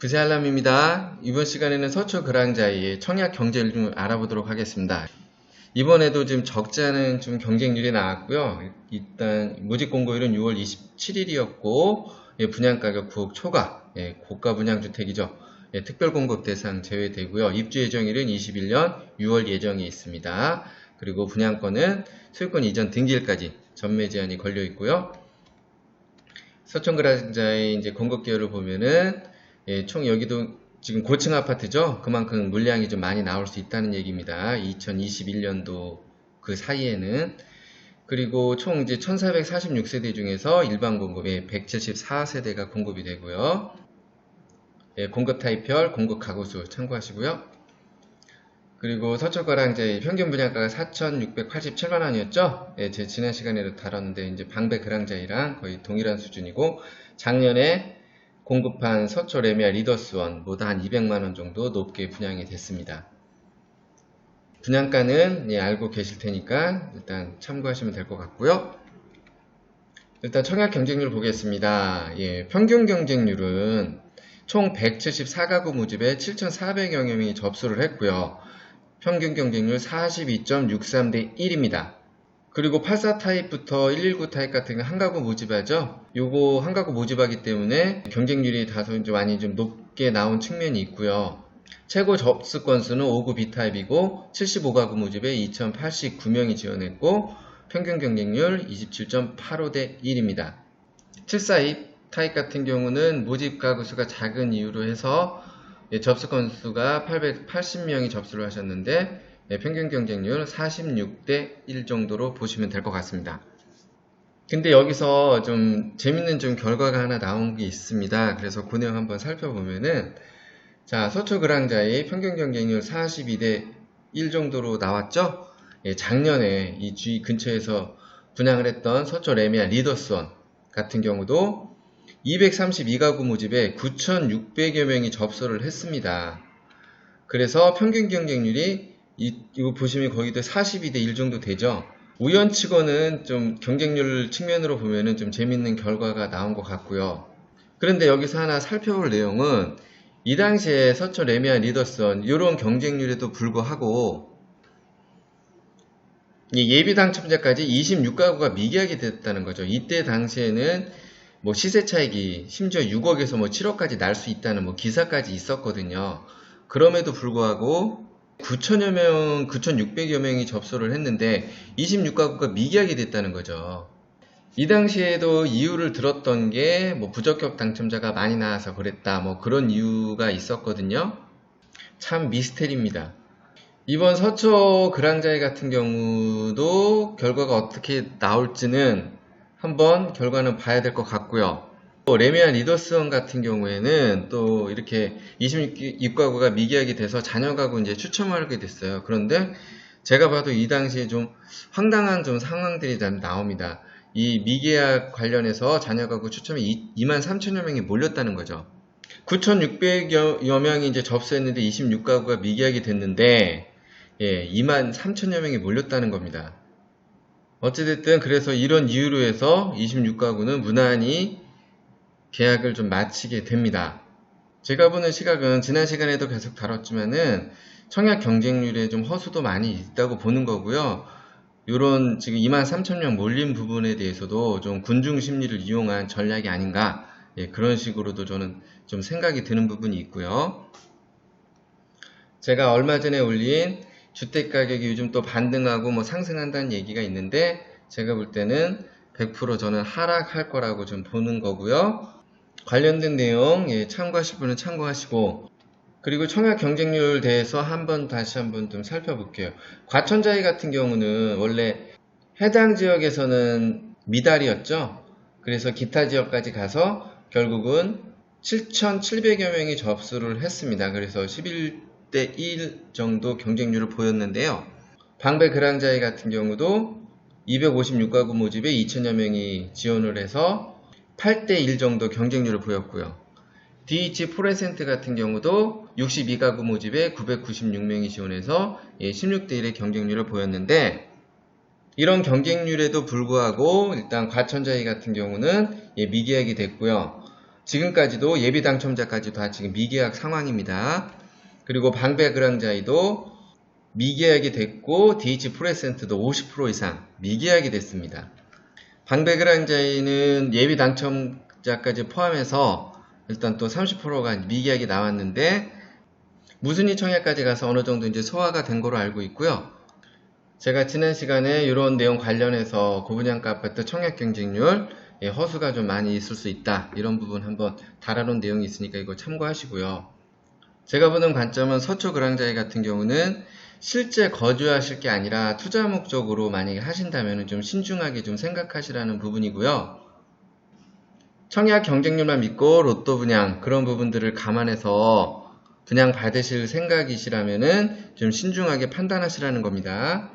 구세알람입니다. 이번 시간에는 서초 그랑자이의 청약 경쟁률 좀 알아보도록 하겠습니다. 이번에도 지금 적지 않은 좀 경쟁률이 나왔고요. 일단 모집 공고일은 6월 27일이었고 분양가격 9억 초과, 고가 분양주택이죠. 특별 공급 대상 제외되고요. 입주 예정일은 21년 6월 예정이 있습니다. 그리고 분양권은 소유권 이전 등기일까지 전매 제한이 걸려 있고요. 서촌 그랑자의 이제 공급 기여를 보면은 총 여기도 지금 고층 아파트죠. 그만큼 물량이 좀 많이 나올 수 있다는 얘기입니다. 2021년도 그 사이에는. 그리고 총 이제 1446세대 중에서 일반 공급에 174세대가 공급이 되고요. 공급 타입별, 공급 가구수 참고하시고요. 그리고 서초가랑제 평균 분양가가 4,687만원이었죠. 제 지난 시간에도 다뤘는데 이제 방배 그랑자이랑 거의 동일한 수준이고, 작년에 공급한 서초 레미아 리더스원보다 한 200만원 정도 높게 분양이 됐습니다. 분양가는 알고 계실 테니까 일단 참고하시면 될 것 같고요. 일단 청약 경쟁률 보겠습니다. 평균 경쟁률은 총 174가구 모집에 7,400여 명이 접수를 했고요. 평균 경쟁률 42.63대 1입니다. 그리고 84 타입부터 119 타입 같은 거 한가구 모집하죠. 요거 한가구 모집하기 때문에 경쟁률이 다소 이제 많이 좀 높게 나온 측면이 있고요. 최고 접수 건수는 59 B 타입이고 75가구 모집에 2089명이 지원했고 평균 경쟁률 27.85대 1입니다. 742 타입 같은 경우는 모집 가구 수가 작은 이유로 해서 접수 건수가 880명이 접수를 하셨는데 평균 경쟁률 46대 1 정도로 보시면 될 것 같습니다. 근데 여기서 좀 재밌는 좀 결과가 하나 나온 게 있습니다. 그래서 그 내용 한번 살펴보면은, 자, 서초 그랑자의 평균 경쟁률 42대 1 정도로 나왔죠? 작년에 이 주위 근처에서 분양을 했던 서초 레미아 리더스원 같은 경우도 232가구 모집에 9,600여 명이 접수를 했습니다. 그래서 평균 경쟁률이 이거 보시면 거기도 42대 1 정도 되죠. 우연치고는 좀 경쟁률 측면으로 보면은 좀 재밌는 결과가 나온 것 같고요. 그런데 여기서 하나 살펴볼 내용은, 이 당시에 서초 레미아 리더선 이런 경쟁률에도 불구하고 예비 당첨자까지 26가구가 미계약이 됐다는 거죠. 이때 당시에는 뭐 시세 차익이 심지어 6억에서 뭐 7억까지 날 수 있다는 뭐 기사까지 있었거든요. 그럼에도 불구하고 9천여 명, 9,600여 명이 접수를 했는데 26가구가 미계약이 됐다는 거죠. 이 당시에도 이유를 들었던 게 뭐 부적격 당첨자가 많이 나와서 그랬다, 뭐 그런 이유가 있었거든요. 참 미스테리입니다. 이번 서초 그랑자이 같은 경우도 결과가 어떻게 나올지는 한번 결과는 봐야 될 것 같고요. 레미아 리더스원 같은 경우에는 또 이렇게 26가구가 미계약이 돼서 자녀 가구 이제 추첨하게 됐어요. 그런데 제가 봐도 이 당시에 좀 황당한 좀 상황들이 나옵니다. 이 미계약 관련해서 자녀 가구 추첨에 23,000여 명이 몰렸다는 거죠. 9,600여 명이 이제 접수했는데 26가구가 미계약이 됐는데 23,000여 명이 몰렸다는 겁니다. 어찌됐든 그래서 이런 이유로 해서 26가구는 무난히 계약을 좀 마치게 됩니다. 제가 보는 시각은 지난 시간에도 계속 다뤘지만은 청약 경쟁률에 좀 허수도 많이 있다고 보는 거고요. 요런 지금 23,000명 몰린 부분에 대해서도 좀 군중 심리를 이용한 전략이 아닌가, 그런 식으로도 저는 좀 생각이 드는 부분이 있고요. 제가 얼마 전에 올린 주택가격이 요즘 또 반등하고 뭐 상승한다는 얘기가 있는데, 제가 볼 때는 100% 저는 하락할 거라고 좀 보는 거고요. 관련된 내용 참고하실 분은 참고하시고, 그리고 청약 경쟁률 대해서 다시 한번 좀 살펴볼게요. 과천자이 같은 경우는 원래 해당 지역에서는 미달이었죠. 그래서 기타 지역까지 가서 결국은 7,700여 명이 접수를 했습니다. 그래서 11대 1 정도 경쟁률을 보였는데요. 방배 그랑자이 같은 경우도 256가구 모집에 2,000여 명이 지원을 해서 8대 1 정도 경쟁률을 보였고요. DH 포레센트 같은 경우도 62가구 모집에 996명이 지원해서 16대 1의 경쟁률을 보였는데, 이런 경쟁률에도 불구하고 일단 과천자이 같은 경우는 미계약이 됐고요. 지금까지도 예비 당첨자까지 다 지금 미계약 상황입니다. 그리고 방배그랑자이도 미계약이 됐고 DH프레센트도 50% 이상 미계약이 됐습니다. 방배그랑자이는 예비 당첨자까지 포함해서 일단 또 30%가 미계약이 나왔는데 무순위 청약까지 가서 어느 정도 이제 소화가 된 거로 알고 있고요. 제가 지난 시간에 이런 내용 관련해서 고분양가 아파트 청약 경쟁률 허수가 좀 많이 있을 수 있다, 이런 부분 한번 다뤄놓은 내용이 있으니까 이거 참고하시고요. 제가 보는 관점은 서초그랑자이 같은 경우는 실제 거주하실 게 아니라 투자 목적으로 만약에 하신다면 좀 신중하게 좀 생각하시라는 부분이고요. 청약 경쟁률만 믿고 로또 분양 그런 부분들을 감안해서 분양 받으실 생각이시라면은 좀 신중하게 판단하시라는 겁니다.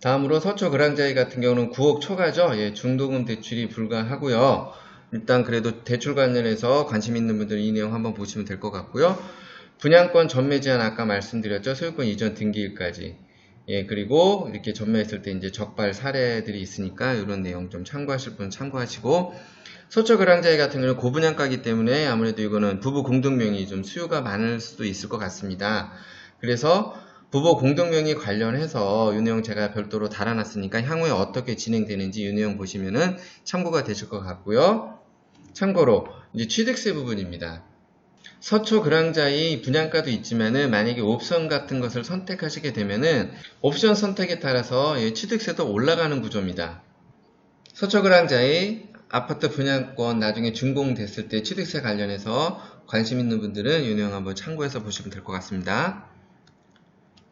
다음으로 서초그랑자이 같은 경우는 9억 초과죠. 중도금 대출이 불가하고요. 일단 그래도 대출 관련해서 관심 있는 분들은 이 내용 한번 보시면 될 것 같고요. 분양권 전매 제한 아까 말씀드렸죠. 소유권 이전 등기일까지. 그리고 이렇게 전매했을 때 이제 적발 사례들이 있으니까 이런 내용 좀 참고하실 분 참고하시고, 서초그랑자이 같은 경우는 고분양가이기 때문에 아무래도 이거는 부부 공동명의 좀 수요가 많을 수도 있을 것 같습니다. 그래서 부부 공동명의 관련해서 이 내용 제가 별도로 달아놨으니까 향후에 어떻게 진행되는지 이 내용 보시면은 참고가 되실 것 같고요. 참고로 이제 취득세 부분입니다. 서초그랑자이 분양가도 있지만은 만약에 옵션 같은 것을 선택하시게 되면은 옵션 선택에 따라서 취득세도 올라가는 구조입니다. 서초그랑자이 아파트 분양권 나중에 준공됐을 때 취득세 관련해서 관심 있는 분들은 이 내용 한번 참고해서 보시면 될 것 같습니다.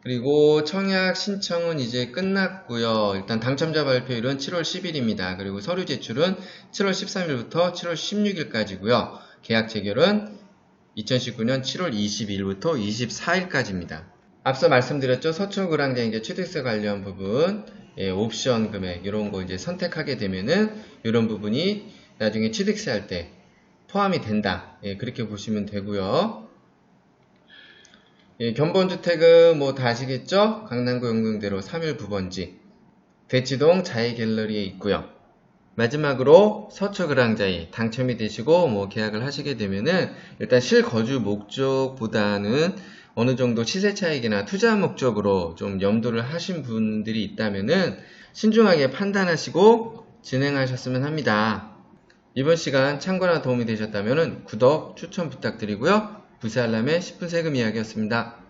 그리고 청약 신청은 이제 끝났고요. 일단 당첨자 발표일은 7월 10일입니다. 그리고 서류 제출은 7월 13일부터 7월 16일까지고요. 계약 체결은 2019년 7월 22일부터 24일까지입니다. 앞서 말씀드렸죠. 서초그랑자이 취득세 관련 부분, 옵션 금액 이런 거 이제 선택하게 되면은 이런 부분이 나중에 취득세 할 때 포함이 된다. 그렇게 보시면 되고요. 견본주택은 뭐 다 아시겠죠? 강남구 용동대로 3일 9번지 대치동 자이갤러리에 있고요. 마지막으로 서초그랑자이 당첨이 되시고 뭐 계약을 하시게 되면은 일단 실거주 목적보다는 어느 정도 시세 차익이나 투자 목적으로 좀 염두를 하신 분들이 있다면은 신중하게 판단하시고 진행하셨으면 합니다. 이번 시간 참고나 도움이 되셨다면은 구독, 추천 부탁드리고요. 부세 알람의 10분 세금 이야기였습니다.